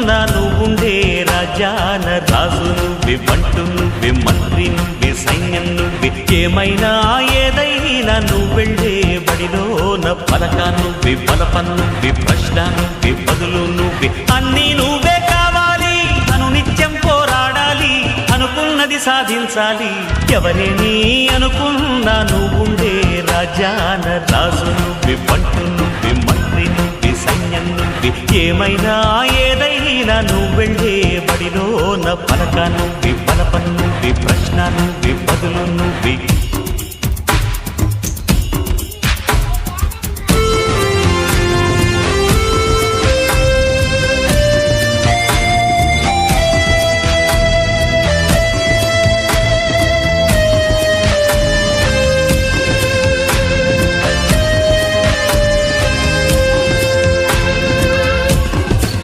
అనుకున్నా నువ్వుండే రాజాన రాజు నువ్వే, బంటు నువ్వే, మంత్రి నువ్వే, సైన్యం నువ్వే, ఏమైనా ఏదైనా నువ్వెళ్ళే బడిలోన పలక నువ్వే, బలపం నువ్వే, ప్రశ్న నువ్వే, బదులు నువ్వే, అన్నీ నువ్వే కావాలి. అను నిత్యం పోరాడాలి, అనుకున్నది సాధించాలి. ఎవరేని అనుకున్నా నువ్వుండే రాజాన రాజు నువ్వే, బంటు నువ్వే, మంత్రి నువ్వే, సైన్యం నువ్వే, ఏమైనా ఏదైనా నువ్వెళ్ళే బడిలోన పలక నువ్వే, బలపం నువ్వే, ప్రశ్న నువ్వే, బదులు నువ్వే.